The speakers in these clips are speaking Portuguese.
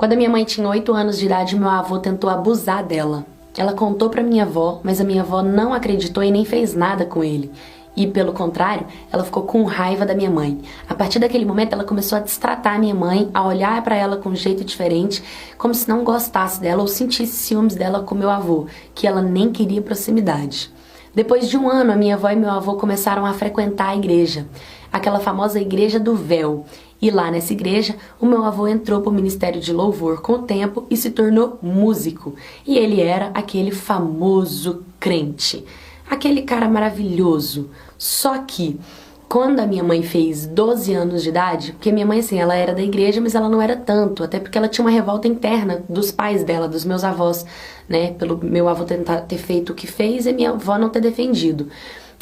Quando a minha mãe tinha 8 anos de idade, meu avô tentou abusar dela. Ela contou pra minha avó, mas a minha avó não acreditou e nem fez nada com ele. E, pelo contrário, ela ficou com raiva da minha mãe. A partir daquele momento, ela começou a destratar a minha mãe, a olhar pra ela com um jeito diferente, como se não gostasse dela ou sentisse ciúmes dela com meu avô, que ela nem queria proximidade. Depois de um ano, a minha avó e meu avô começaram a frequentar a igreja, aquela famosa Igreja do Véu. E lá nessa igreja, o meu avô entrou para o Ministério de Louvor com o tempo e se tornou músico. E ele era aquele famoso crente, aquele cara maravilhoso. Só que, quando a minha mãe fez 12 anos de idade, porque minha mãe, assim, ela era da igreja, mas ela não era tanto, até porque ela tinha uma revolta interna dos pais dela, dos meus avós, né, pelo meu avô tentar ter feito o que fez e minha avó não ter defendido.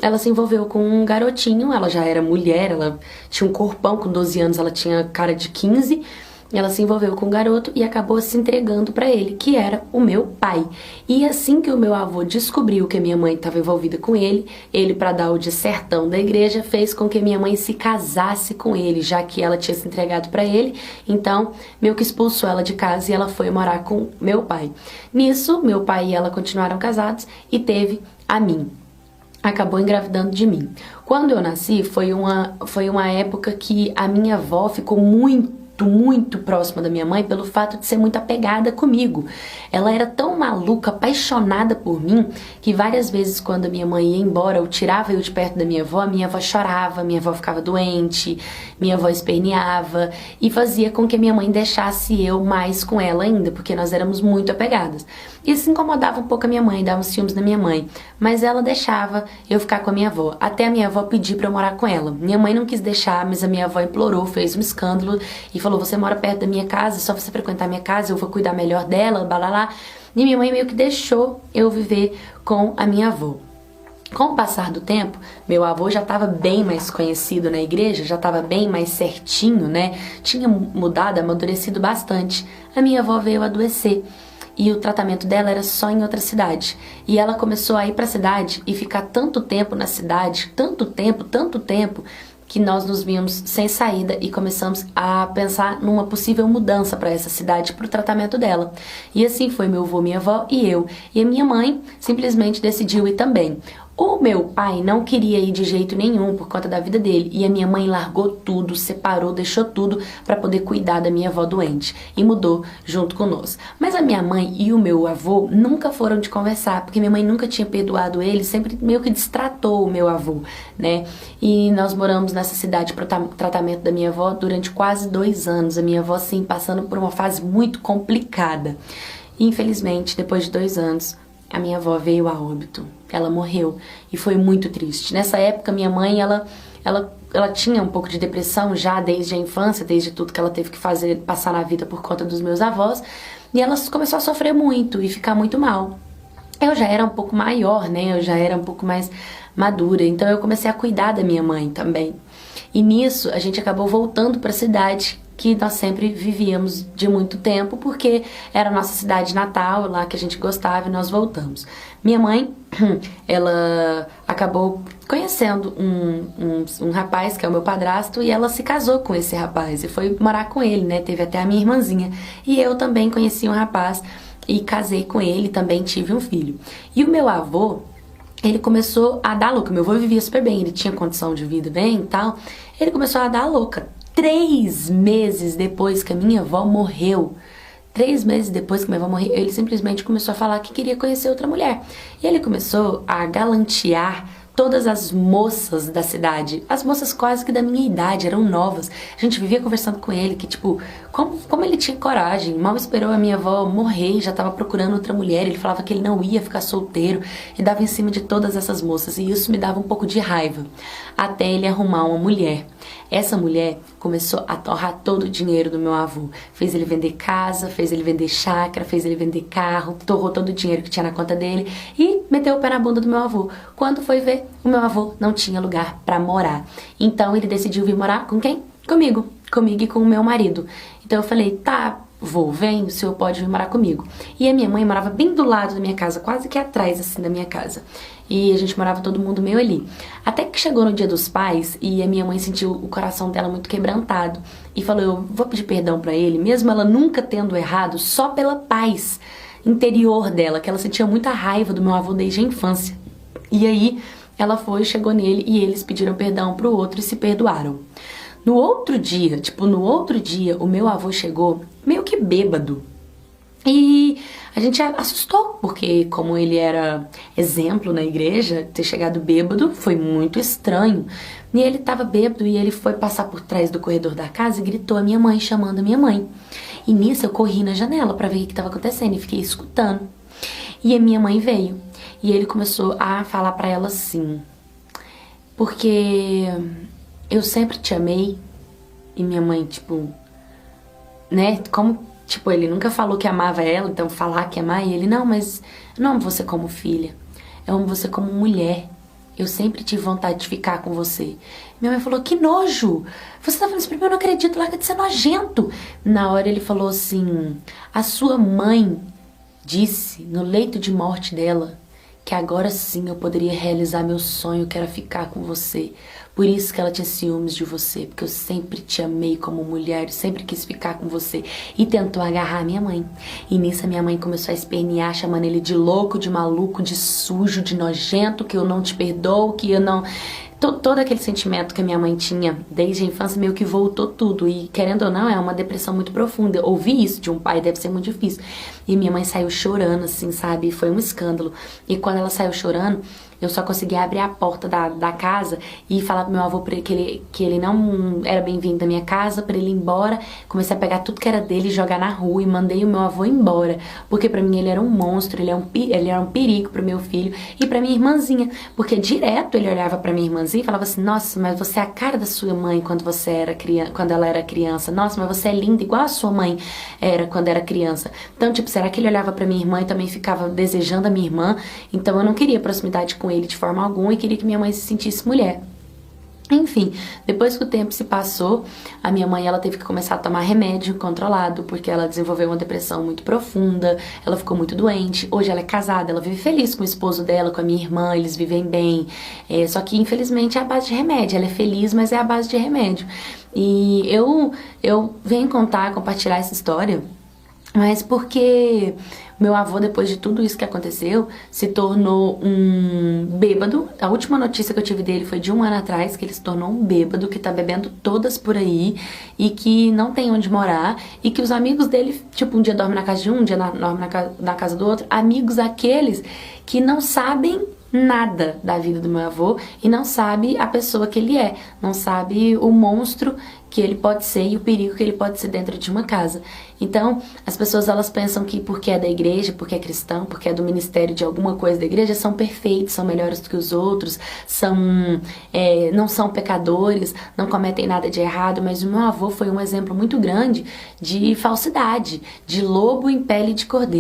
Ela se envolveu com um garotinho, ela já era mulher, ela tinha um corpão, com 12 anos ela tinha cara de 15, ela se envolveu com um garoto e acabou se entregando pra ele, que era o meu pai. E assim que o meu avô descobriu que a minha mãe estava envolvida com ele, pra dar o de sertão da igreja, fez com que minha mãe se casasse com ele, já que ela tinha se entregado pra ele, então meio que expulsou ela de casa e ela foi morar com meu pai. Nisso, meu pai e ela continuaram casados e teve a mim. Acabou engravidando de mim. Quando eu nasci, foi uma época que a minha avó ficou muito próxima da minha mãe pelo fato de ser muito apegada comigo. Ela era tão maluca, apaixonada por mim, que várias vezes quando a minha mãe ia embora, eu tirava eu de perto da minha avó chorava, minha avó ficava doente, minha avó esperneava e fazia com que a minha mãe deixasse eu mais com ela ainda, porque nós éramos muito apegadas. Isso incomodava um pouco a minha mãe, dava uns ciúmes na minha mãe, mas ela deixava eu ficar com a minha avó, até a minha avó pedir pra eu morar com ela. Minha mãe não quis deixar, mas a minha avó implorou, fez um escândalo e falou: você mora perto da minha casa, só você frequentar a minha casa, eu vou cuidar melhor dela, balalá. E minha mãe meio que deixou eu viver com a minha avó. Com o passar do tempo, meu avô já estava bem mais conhecido na igreja, já estava bem mais certinho, né? Tinha mudado, amadurecido bastante. A minha avó veio adoecer e o tratamento dela era só em outra cidade. E ela começou a ir para a cidade e ficar tanto tempo na cidade, tanto tempo, que nós nos vimos sem saída e começamos a pensar numa possível mudança para essa cidade, para o tratamento dela. E assim foi meu avô, minha avó e eu. E a minha mãe simplesmente decidiu ir também. O meu pai não queria ir de jeito nenhum por conta da vida dele, e a minha mãe largou tudo, separou, deixou tudo para poder cuidar da minha avó doente e mudou junto conosco. Mas a minha mãe e o meu avô nunca foram de conversar, porque minha mãe nunca tinha perdoado ele, sempre meio que destratou o meu avô, né? E nós moramos nessa cidade para o tratamento da minha avó durante quase 2 anos, a minha avó assim passando por uma fase muito complicada. E, infelizmente, depois de 2 anos, a minha avó veio a óbito. Ela morreu e foi muito triste. Nessa época, minha mãe, ela tinha um pouco de depressão já desde a infância, desde tudo que ela teve que fazer, passar na vida por conta dos meus avós. E ela começou a sofrer muito e ficar muito mal. Eu já era um pouco maior, né? Eu já era um pouco mais madura. Então eu comecei a cuidar da minha mãe também. E nisso, a gente acabou voltando para a cidade que nós sempre vivíamos de muito tempo, porque era a nossa cidade natal, lá que a gente gostava, e nós voltamos. Minha mãe, ela acabou conhecendo um rapaz, que é o meu padrasto, e ela se casou com esse rapaz, e foi morar com ele, né? Teve até a minha irmãzinha. E eu também conheci um rapaz, e casei com ele, também tive um filho. E o meu avô, ele começou a dar louca. Meu avô vivia super bem, ele tinha condição de vida bem e tal. Ele começou a dar louca. 3 meses depois que a minha avó morreu, 3 meses depois que minha avó morreu, ele simplesmente começou a falar que queria conhecer outra mulher. E ele começou a galantear todas as moças da cidade, as moças quase que da minha idade, eram novas. A gente vivia conversando com ele, que tipo, como ele tinha coragem, mal esperou a minha avó morrer e já tava procurando outra mulher. Ele falava que ele não ia ficar solteiro e dava em cima de todas essas moças, e isso me dava um pouco de raiva, até ele arrumar uma mulher. Essa mulher começou a torrar todo o dinheiro do meu avô. Fez ele vender casa, fez ele vender chácara, fez ele vender carro, torrou todo o dinheiro que tinha na conta dele e meteu o pé na bunda do meu avô. Quando foi ver, o meu avô não tinha lugar pra morar. Então ele decidiu vir morar com quem? Comigo e com o meu marido. Então eu falei: tá, vô, vem, o senhor pode vir morar comigo. E a minha mãe morava bem do lado da minha casa, quase que atrás assim da minha casa. e a gente morava todo mundo meio ali. Até que chegou no Dia dos Pais e a minha mãe sentiu o coração dela muito quebrantado e falou: eu vou pedir perdão pra ele, mesmo ela nunca tendo errado, só pela paz interior dela, que ela sentia muita raiva do meu avô desde a infância. E aí ela foi, chegou nele e eles pediram perdão pro outro e se perdoaram. No outro dia, o meu avô chegou meio que bêbado. E a gente assustou, porque como ele era exemplo na igreja, ter chegado bêbado foi muito estranho. E ele tava bêbado e ele foi passar por trás do corredor da casa e gritou a minha mãe, chamando a minha mãe. E nisso eu corri na janela pra ver o que tava acontecendo e fiquei escutando. E a minha mãe veio e ele começou a falar pra ela assim: porque eu sempre te amei. E minha mãe, tipo, né, como, tipo, ele nunca falou que amava ela, então falar que amar, e ele: não, mas eu não amo você como filha, eu amo você como mulher, eu sempre tive vontade de ficar com você. Minha mãe falou: que nojo, você tá falando isso pra mim, eu não acredito, larga de ser nojento. Na hora ele falou assim: a sua mãe disse, no leito de morte dela, que agora sim eu poderia realizar meu sonho, que era ficar com você. Por isso que ela tinha ciúmes de você, porque eu sempre te amei como mulher, sempre quis ficar com você. E tentou agarrar a minha mãe. E nisso a minha mãe começou a espernear, chamando ele de louco, de maluco, de sujo, de nojento, que eu não te perdoo, que eu não... Todo aquele sentimento que a minha mãe tinha desde a infância meio que voltou tudo. E querendo ou não, é uma depressão muito profunda. Ouvir isso de um pai deve ser muito difícil. E minha mãe saiu chorando, assim, sabe? Foi um escândalo. E quando ela saiu chorando, eu só consegui abrir a porta da casa e falar pro meu avô que ele não era bem-vindo na minha casa, pra ele ir embora. Comecei a pegar tudo que era dele e jogar na rua e mandei o meu avô embora. Porque pra mim ele era um monstro, ele era um perigo pro meu filho e pra minha irmãzinha. Porque direto ele olhava pra minha irmãzinha e falava assim: nossa, mas você é a cara da sua mãe quando ela era criança. Nossa, mas você é linda igual a sua mãe era quando era criança. Então, tipo, será que ele olhava pra minha irmã e também ficava desejando a minha irmã? Então eu não queria proximidade com ele de forma alguma e queria que minha mãe se sentisse mulher. Enfim, depois que o tempo se passou, a minha mãe ela teve que começar a tomar remédio controlado, porque ela desenvolveu uma depressão muito profunda, ela ficou muito doente. Hoje ela é casada, ela vive feliz com o esposo dela, com a minha irmã, eles vivem bem. Só que infelizmente é a base de remédio, ela é feliz, mas é a base de remédio. E eu venho compartilhar essa história, mas porque meu avô, depois de tudo isso que aconteceu, se tornou um bêbado. A última notícia que eu tive dele foi de 1 ano atrás, que ele se tornou um bêbado, que tá bebendo todas por aí, e que não tem onde morar, e que os amigos dele, tipo, um dia dorme na casa de um dia dorme na casa do outro, amigos aqueles que não sabem nada da vida do meu avô e não sabe a pessoa que ele é, não sabe o monstro que ele pode ser e o perigo que ele pode ser dentro de uma casa. Então, as pessoas elas pensam que porque é da igreja, porque é cristão, porque é do ministério de alguma coisa da igreja, são perfeitos, são melhores do que os outros, não são pecadores, não cometem nada de errado, mas o meu avô foi um exemplo muito grande de falsidade, de lobo em pele de cordeiro.